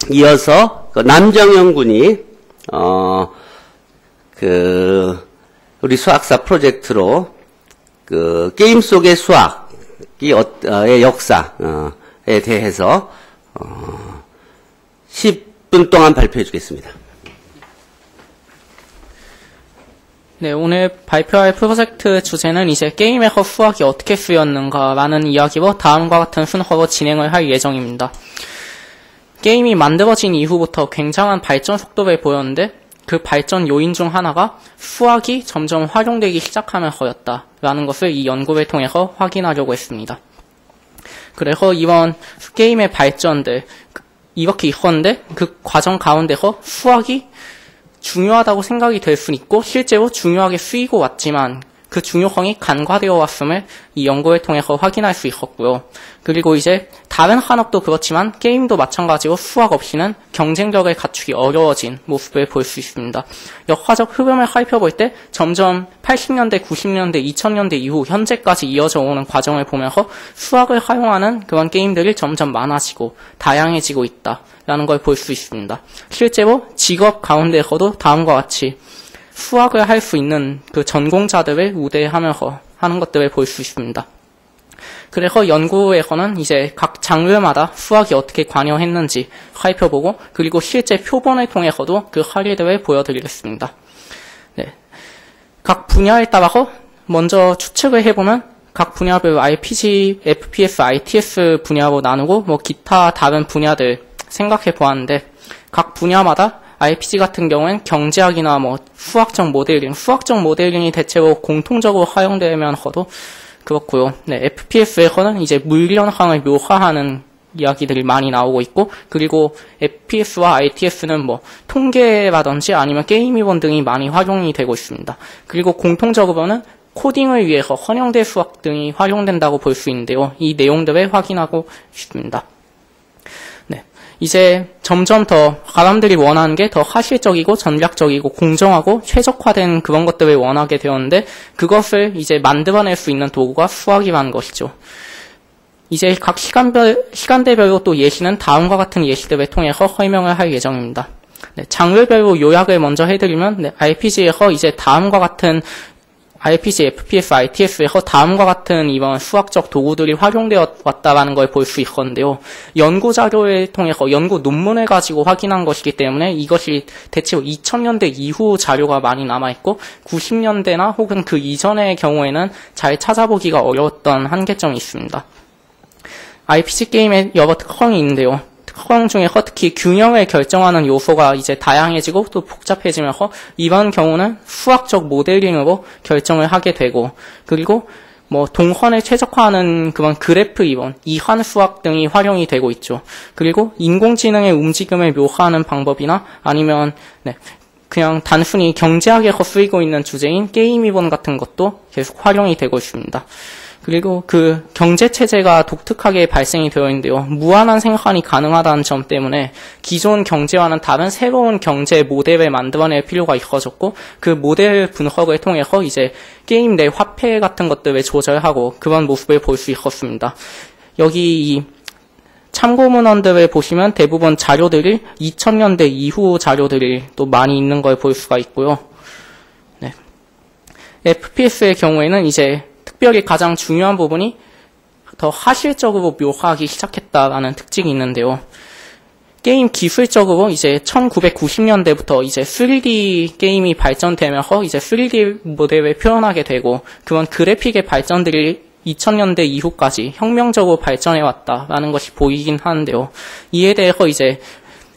이어서 남정현 군이 우리 수학사 프로젝트로 게임 속의 수학의 역사에 대해서 10분 동안 발표해 주겠습니다. 네, 오늘 발표할 프로젝트 주제는 이제 게임에서 수학이 어떻게 쓰였는가라는 이야기로 다음과 같은 순서로 진행을 할 예정입니다. 게임이 만들어진 이후부터 굉장한 발전 속도를 보였는데 그 발전 요인 중 하나가 수학이 점점 활용되기 시작하면서였다라는 것을 이 연구를 통해서 확인하려고 했습니다. 그래서 이번 게임의 발전들 이렇게 있었는데 그 과정 가운데서 수학이 중요하다고 생각이 될 수는 있고 실제로 중요하게 쓰이고 왔지만 그 중요성이 간과되어 왔음을 이 연구를 통해서 확인할 수 있었고요. 그리고 이제 다른 산업도 그렇지만 게임도 마찬가지로 수학 없이는 경쟁력을 갖추기 어려워진 모습을 볼 수 있습니다. 역사적 흐름을 살펴볼 때 점점 80년대, 90년대, 2000년대 이후 현재까지 이어져 오는 과정을 보면서 수학을 활용하는 그런 게임들이 점점 많아지고 다양해지고 있다라는 걸 볼 수 있습니다. 실제로 직업 가운데서도 다음과 같이 수학을 할 수 있는 그 전공자들을 우대하면서 하는 것들을 볼 수 있습니다. 그래서 연구에서는 이제 각 장르마다 수학이 어떻게 관여했는지 살펴보고 그리고 실제 표본을 통해서도 그 사례들을 보여드리겠습니다. 네. 각 분야에 따라서 먼저 추측을 해보면 각 분야별 RPG, FPS, ITS 분야로 나누고 뭐 기타 다른 분야들 생각해 보았는데 각 분야마다 RPG 같은 경우엔 경제학이나 뭐 수학적 모델링이 대체로 공통적으로 사용되면서도 그렇고요. 네, FPS에서는 이제 물 현상을 묘사하는 이야기들이 많이 나오고 있고 그리고 FPS와 ITS는 뭐 통계라든지 아니면 게임 이론 등이 많이 활용이 되고 있습니다. 그리고 공통적으로는 코딩을 위해서 선형대 수학 등이 활용된다고 볼 수 있는데요. 이 내용들을 확인하고 있습니다. 이제 점점 더 사람들이 원하는 게 더 사실적이고 전략적이고 공정하고 최적화된 그런 것들을 원하게 되었는데 그것을 이제 만들어낼 수 있는 도구가 수학이라는 것이죠. 이제 각 시간대별로 또 예시는 다음과 같은 예시들을 통해서 설명을 할 예정입니다. 네, 장르별로 요약을 먼저 해드리면 RPG에서 이제 다음과 같은 RPG, FPS, ITS에서 다음과 같은 이런 수학적 도구들이 활용되어 왔다라는 걸 볼 수 있었는데요. 연구 자료를 통해서 연구 논문을 가지고 확인한 것이기 때문에 이것이 대체로 2000년대 이후 자료가 많이 남아있고 90년대나 혹은 그 이전의 경우에는 잘 찾아보기가 어려웠던 한계점이 있습니다. RPG 게임에 여러 특성이 있는데요. 특성 중에서 특히 균형을 결정하는 요소가 이제 다양해지고 또 복잡해지면서 이런 경우는 수학적 모델링으로 결정을 하게 되고 그리고 뭐 동선을 최적화하는 그런 그래프 이론, 이한 수학 등이 활용이 되고 있죠. 그리고 인공지능의 움직임을 묘사하는 방법이나 아니면 그냥 단순히 경제학에서 쓰이고 있는 주제인 게임 이론 같은 것도 계속 활용이 되고 있습니다. 그리고 그 경제체제가 독특하게 발생이 되어 있는데요. 무한한 생산이 가능하다는 점 때문에 기존 경제와는 다른 새로운 경제 모델을 만들어낼 필요가 있어졌고 그 모델 분석을 통해서 이제 게임 내 화폐 같은 것들을 조절하고 그런 모습을 볼 수 있었습니다. 여기 이 참고문헌들을 보시면 대부분 자료들이 2000년대 이후 자료들이 또 많이 있는 걸 볼 수가 있고요. 네. FPS의 경우에는 이제 특별히 가장 중요한 부분이 더 사실적으로 묘사하기 시작했다라는 특징이 있는데요. 게임 기술적으로 이제 1990년대부터 이제 3D 게임이 발전되면서 이제 3D 모델을 표현하게 되고 그런 그래픽의 발전들이 2000년대 이후까지 혁명적으로 발전해 왔다라는 것이 보이긴 하는데요. 이에 대해서 이제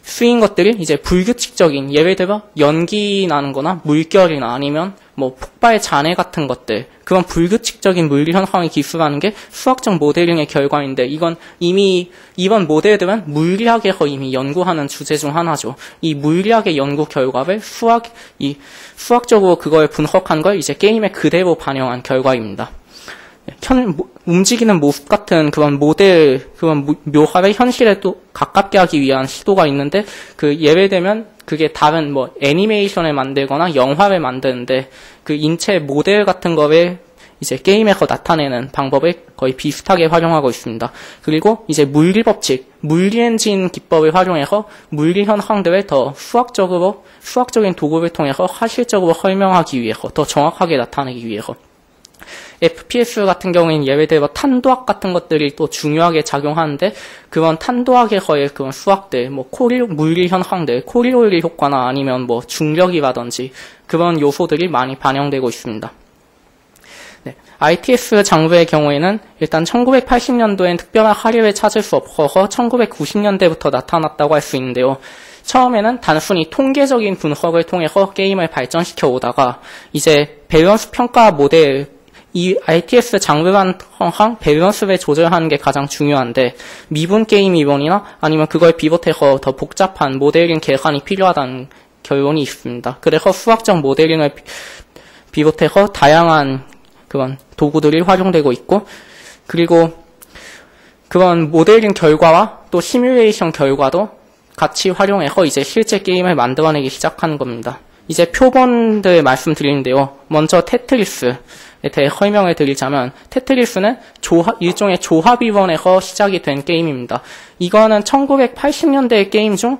쓰인 것들이 이제 불규칙적인 예를 들어 연기 나는 거나 물결이나 아니면 뭐 폭발 잔해 같은 것들 그런 불규칙적인 물리 현상을 기술하는 게 수학적 모델링의 결과인데 이건 이미 이런 모델들은 물리학에서 이미 연구하는 주제 중 하나죠. 이 물리학의 연구 결과를 수학적으로 그걸 분석한 걸 이제 게임에 그대로 반영한 결과입니다. 움직이는 모습 같은 그런 모델, 그런 묘사를 현실에 또 가깝게 하기 위한 시도가 있는데, 그 예를 들면 그게 다른 뭐 애니메이션을 만들거나 영화를 만드는데 그 인체 모델 같은 거를 이제 게임에서 나타내는 방법을 거의 비슷하게 활용하고 있습니다. 그리고 이제 물리 법칙, 물리 엔진 기법을 활용해서 물리 현상들을 더 수학적인 도구를 통해서 사실적으로 설명하기 위해서, 더 정확하게 나타내기 위해서. FPS 같은 경우에는 예를 들어 탄도학 같은 것들이 또 중요하게 작용하는데, 그런 탄도학에서의 그런 수학들, 뭐 물리 현상들, 코리올리 효과나 아니면 뭐 중력이라든지 그런 요소들이 많이 반영되고 있습니다. 네, ITF 장르의 경우에는 일단 1980년도엔 특별한 사례를 찾을 수 없어서 1990년대부터 나타났다고 할 수 있는데요. 처음에는 단순히 통계적인 분석을 통해서 게임을 발전시켜 오다가 이제 밸런스 평가 모델, 이 ITS 장르란 항상 밸런스를 조절하는 게 가장 중요한데 미분 게임 이론이나 아니면 그걸 비롯해서 더 복잡한 모델링 계산이 필요하다는 결론이 있습니다. 그래서 수학적 모델링을 비롯해서 다양한 그런 도구들이 활용되고 있고, 그리고 그런 모델링 결과와 또 시뮬레이션 결과도 같이 활용해서 이제 실제 게임을 만들어내기 시작하는 겁니다. 이제 표본들 말씀드리는데요. 먼저 테트리스에 대해 설명을 드리자면, 테트리스는 일종의 조합이론에서 시작이 된 게임입니다. 이거는 1980년대 게임 중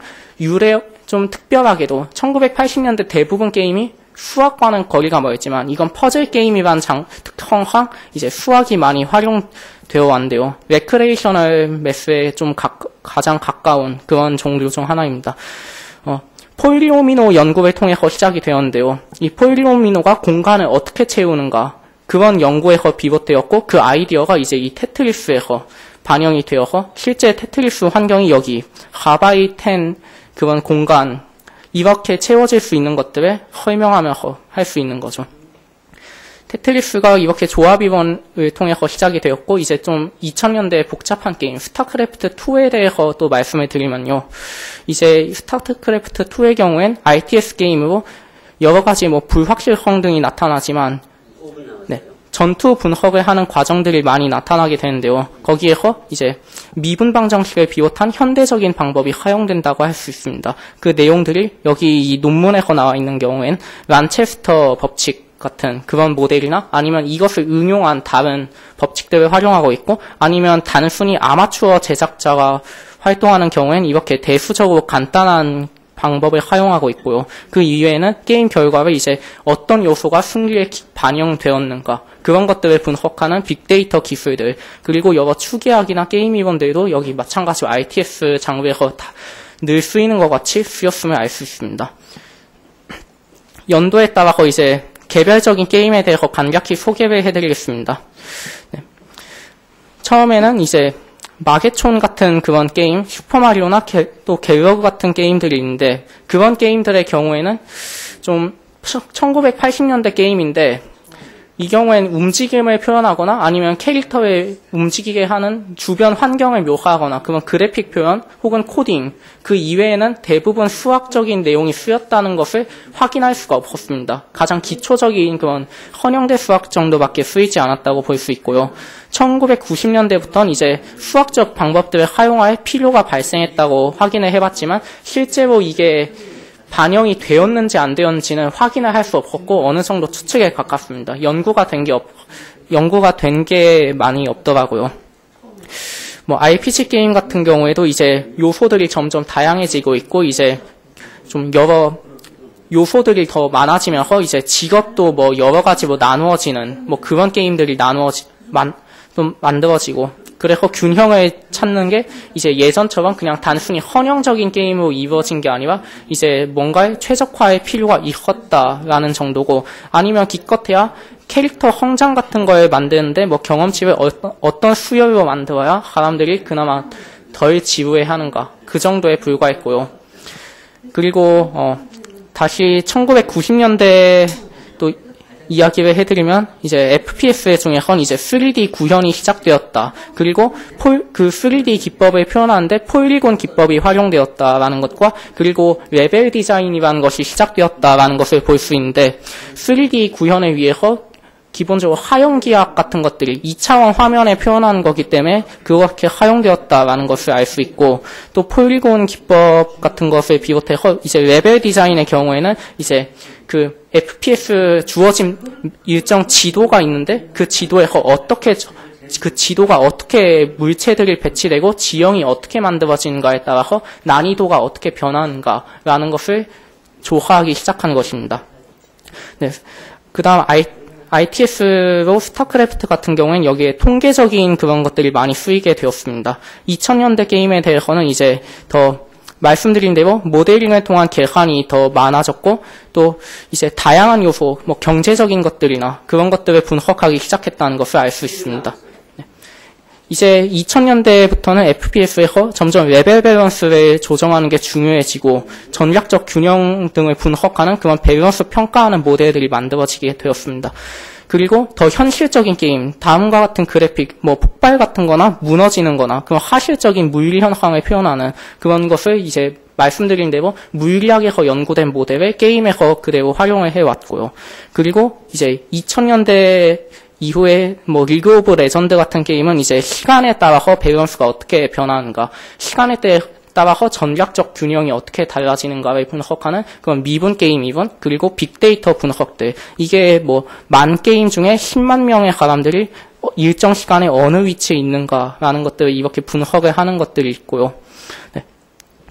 좀 특별하게도 1980년대 대부분 게임이 수학과는 거리가 멀지만 이건 퍼즐 게임이란 특성상 이제 수학이 많이 활용되어 왔는데요. 레크레이셔널 매스에 좀 가장 가까운 그런 종류 중 하나입니다. 폴리오미노 연구를 통해서 시작이 되었는데요. 이 폴리오미노가 공간을 어떻게 채우는가, 그런 연구에서 비롯되었고, 그 아이디어가 이제 이 테트리스에서 반영이 되어서 실제 테트리스 환경이 여기 4x10 그런 공간, 이렇게 채워질 수 있는 것들을 설명하면서 할 수 있는 거죠. 테트리스가 이렇게 조합이론을 통해서 시작이 되었고, 이제 좀 2000년대 복잡한 게임 스타크래프트 2에 대해서 또 말씀을 드리면요. 이제 스타크래프트 2의 경우엔 RTS 게임으로 여러 가지 뭐 불확실성 등이 나타나지만, 네, 전투 분석을 하는 과정들이 많이 나타나게 되는데요. 거기에서 이제 미분방 정식을 비롯한 현대적인 방법이 사용된다고 할 수 있습니다. 그 내용들이 여기 이 논문에서 나와 있는 경우엔 란체스터 법칙 같은 그런 모델이나 아니면 이것을 응용한 다른 법칙들을 활용하고 있고, 아니면 단순히 아마추어 제작자가 활동하는 경우엔 이렇게 대수적으로 간단한 방법을 사용하고 있고요. 그 이외에는 게임 결과를 이제 어떤 요소가 승리에 반영되었는가, 그런 것들을 분석하는 빅데이터 기술들, 그리고 여러 추계학이나 게임 이론들도 여기 마찬가지로 ITS 장르에서 다 늘 쓰이는 것 같이 쓰였음을 알 수 있습니다. 연도에 따라서 이제 개별적인 게임에 대해서 간략히 소개를 해드리겠습니다. 네. 처음에는 이제 마계촌 같은 그런 게임, 슈퍼마리오나 또 갤러그 같은 게임들이 있는데, 그런 게임들의 경우에는 좀 1980년대 게임인데, 이 경우에는 움직임을 표현하거나 아니면 캐릭터를 움직이게 하는 주변 환경을 묘사하거나 그런 그래픽 표현 혹은 코딩, 그 이외에는 대부분 수학적인 내용이 쓰였다는 것을 확인할 수가 없었습니다. 가장 기초적인 그런 헌영대 수학 정도밖에 쓰이지 않았다고 볼 수 있고요. 1990년대부터는 이제 수학적 방법들을 사용할 필요가 발생했다고 확인을 해봤지만, 실제로 이게 반영이 되었는지 안 되었는지는 확인을 할 수 없었고 어느 정도 추측에 가깝습니다. 연구가 된 게 많이 없더라고요. 뭐 RPG 게임 같은 경우에도 이제 요소들이 점점 다양해지고 있고, 이제 좀 여러 요소들이 더 많아지면서 이제 직업도 뭐 여러 가지로 나누어지는 뭐 그런 게임들이 좀 만들어지고, 그래서 균형을 찾는 게 이제 예전처럼 그냥 단순히 헌형적인 게임으로 이루어진 게 아니라 이제 뭔가의 최적화의 필요가 있었다라는 정도고, 아니면 기껏해야 캐릭터 성장 같은 걸 만드는데 뭐 경험치를 어떤 수요로 만들어야 사람들이 그나마 덜 지루해하는가, 그 정도에 불과했고요. 그리고 다시 1990년대 또 이야기를 해드리면, 이제 FPS 중에선 이제 3D 구현이 시작되었다. 그리고 그 3D 기법을 표현하는데 폴리곤 기법이 활용되었다라는 것과, 그리고 레벨 디자인이라는 것이 시작되었다라는 것을 볼 수 있는데, 3D 구현을 위해서 기본적으로 하용기학 같은 것들이 2차원 화면에 표현하는 거기 때문에 그렇게 하용되었다라는 것을 알 수 있고, 또 폴리곤 기법 같은 것을 비롯해서 이제 레벨 디자인의 경우에는 이제 그 FPS 주어진 일정 지도가 있는데 그 지도에서 그 지도가 어떻게 물체들이 배치되고 지형이 어떻게 만들어지는가에 따라서 난이도가 어떻게 변하는가라는 것을 조사하기 시작한 것입니다. 네. 그 다음 ITS로 스타크래프트 같은 경우에는 여기에 통계적인 그런 것들이 많이 쓰이게 되었습니다. 2000년대 게임에 대해서는 이제 더 말씀드린 대로 모델링을 통한 계산이 더 많아졌고, 또 이제 다양한 요소, 뭐 경제적인 것들이나 그런 것들을 분석하기 시작했다는 것을 알 수 있습니다. 네. 이제 2000년대부터는 FPS에서 점점 레벨 밸런스를 조정하는 게 중요해지고 전략적 균형 등을 분석하는 그런 밸런스 평가하는 모델들이 만들어지게 되었습니다. 그리고 더 현실적인 게임, 다음과 같은 그래픽, 뭐 폭발 같은 거나 무너지는 거나 그런 사실적인 물리 현상을 표현하는 그런 것을 이제 말씀드린 대로 물리학에서 연구된 모델을 게임에서 그대로 활용을 해왔고요. 그리고 이제 2000년대 이후에 뭐 리그 오브 레전드 같은 게임은 이제 시간에 따라서 밸런스가 어떻게 변하는가, 시간에 따라서 전략적 균형이 어떻게 달라지는가를 분석하는 그런 미분 게임 이론, 그리고 빅데이터 분석들, 이게 뭐 만 게임 중에 10만 명의 사람들이 일정 시간에 어느 위치에 있는가라는 것들을 이렇게 분석을 하는 것들이 있고요. 네.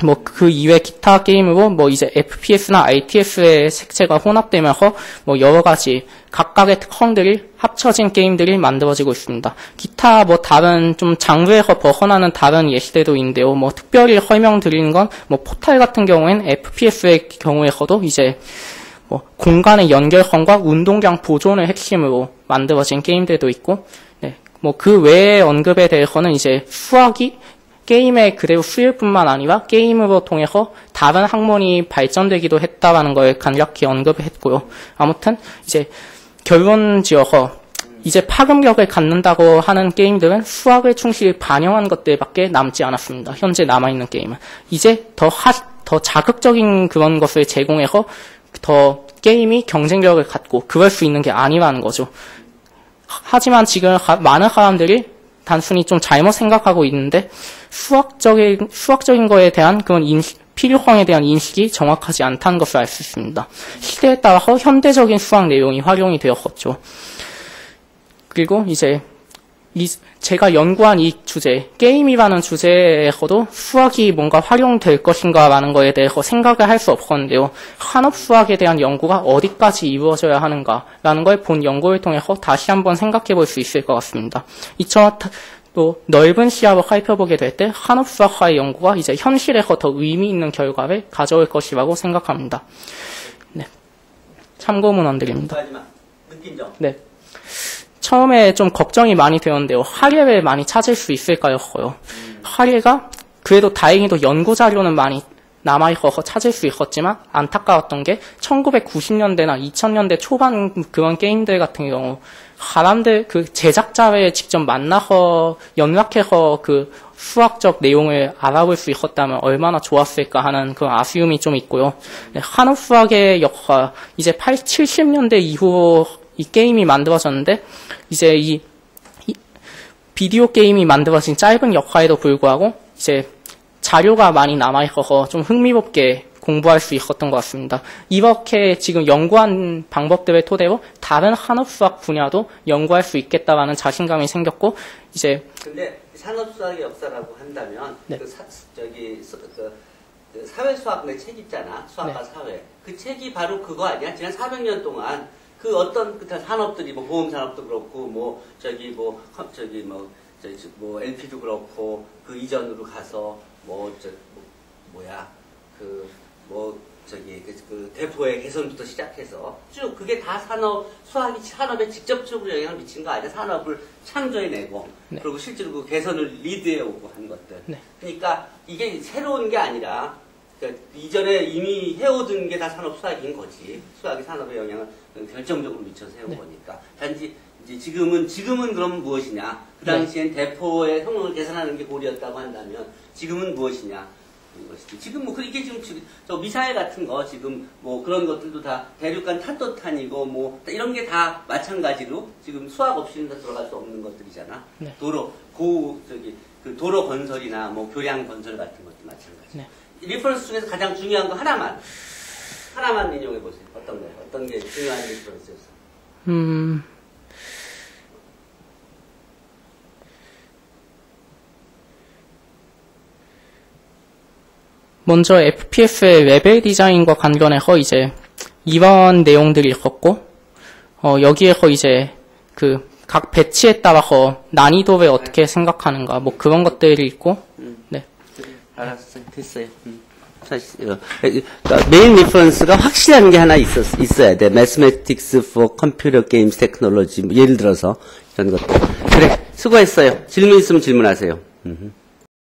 뭐 그 이외 기타 게임으로 뭐 이제 FPS나 ITS의 색채가 혼합되면서 뭐 여러 가지 각각의 특성들이 합쳐진 게임들이 만들어지고 있습니다. 기타 뭐 다른 좀 장르에서 벗어나는 다른 예시들도 있는데요. 뭐 특별히 설명드리는 건 뭐 포탈 같은 경우에는 FPS의 경우에서도 이제 뭐 공간의 연결성과 운동량 보존을 핵심으로 만들어진 게임들도 있고, 네. 뭐 그 외의 언급에 대해서는 이제 수학이 게임에 그대로 쓰일 뿐만 아니라 게임으로 통해서 다른 학문이 발전되기도 했다라는 걸 간략히 언급했고요. 아무튼 이제 결론 지어서 이제 파급력을 갖는다고 하는 게임들은 수학을 충실히 반영한 것들밖에 남지 않았습니다. 현재 남아있는 게임은. 이제 더 자극적인 그런 것을 제공해서 더 게임이 경쟁력을 갖고 그럴 수 있는 게 아니라는 거죠. 하지만 지금 많은 사람들이 단순히 좀 잘못 생각하고 있는데 수학적인 거에 대한 그런 필요성에 대한 인식이 정확하지 않다는 것을 알 수 있습니다. 시대에 따라서 현대적인 수학 내용이 활용이 되었었죠. 그리고 이제 제가 연구한 이 주제, 게임이라는 주제에서도 수학이 뭔가 활용될 것인가라는 거에 대해서 생각을 할 수 없었는데요. 산업 수학에 대한 연구가 어디까지 이루어져야 하는가라는 걸 본 연구를 통해서 다시 한번 생각해 볼 수 있을 것 같습니다. 이처럼 또 넓은 시야로 살펴보게 될 때 산업 수학과의 연구가 이제 현실에서 더 의미 있는 결과를 가져올 것이라고 생각합니다. 네. 참고 문헌드립니다. 네. 처음에 좀 걱정이 많이 되었는데요. 하례를 많이 찾을 수 있을까였어요. 하례가 그래도 다행히도 연구 자료는 많이 남아있어서 찾을 수 있었지만 안타까웠던 게 1990년대나 2000년대 초반 그런 게임들 같은 경우 사람들 그 제작자를 직접 만나서 연락해서 그 수학적 내용을 알아볼 수 있었다면 얼마나 좋았을까 하는 그런 아쉬움이 좀 있고요. 네, 산업 수학의 역사 이제 70년대 이후 이 게임이 만들어졌는데 이제 이 비디오 게임이 만들어진 짧은 역사에도 불구하고 이제 자료가 많이 남아있어서 좀 흥미롭게 공부할 수 있었던 것 같습니다. 이렇게 지금 연구한 방법들을 토대로 다른 산업수학 분야도 연구할 수 있겠다라는 자신감이 생겼고 이제 근데 산업수학의 역사라고 한다면 네. 그 사회수학의 책 있잖아. 수학과 네. 사회. 그 책이 바로 그거 아니야? 지난 400년 동안 그 어떤 그 산업들이 뭐 보험 산업도 그렇고 뭐 LP도 그렇고 그 이전으로 가서 그 대포의 개선부터 시작해서 쭉 그게 다 수학이 산업에 직접적으로 영향을 미친 거 아니야? 산업을 창조해내고 네. 그리고 실제로 그 개선을 리드해오고 한 것들. 네. 그러니까 이게 새로운 게 아니라 그러니까 이전에 이미 해오던 게 다 산업 수학인 거지. 수학이 산업에 영향을 결정적으로 미쳐서 해온 네. 거니까. 단지 이제 지금은 그럼 무엇이냐? 그 당시엔 대포의 성능을 개선하는 게 고리였다고 한다면 지금은 무엇이냐? 것이지. 지금 뭐 이게 지금 저 미사일 같은 거 지금 뭐 그런 것들도 다 대륙간 탄도탄이고 뭐 이런 게 다 마찬가지로 지금 수학 없이는 다 들어갈 수 없는 것들이잖아. 네. 그 도로 건설이나 뭐 교량 건설 같은 것도 마찬가지. 네. 리퍼런스 중에서 가장 중요한 거 하나만 인용해 보세요. 어떤 게 중요한 리퍼런스였어? 먼저 FPF의 레벨 디자인과 관련해서 이제 이런 내용들이 있었고, 여기에서 이제 각 배치에 따라서 난이도를 어떻게 생각하는가, 뭐 그런 것들이 있고, 네. 알았어요. 됐어요. 사실, 메인 리퍼런스가 확실한 게 하나 있어야 돼. Mathematics for Computer Games Technology. 예를 들어서, 이런 것들. 그래, 수고했어요. 질문 있으면 질문하세요.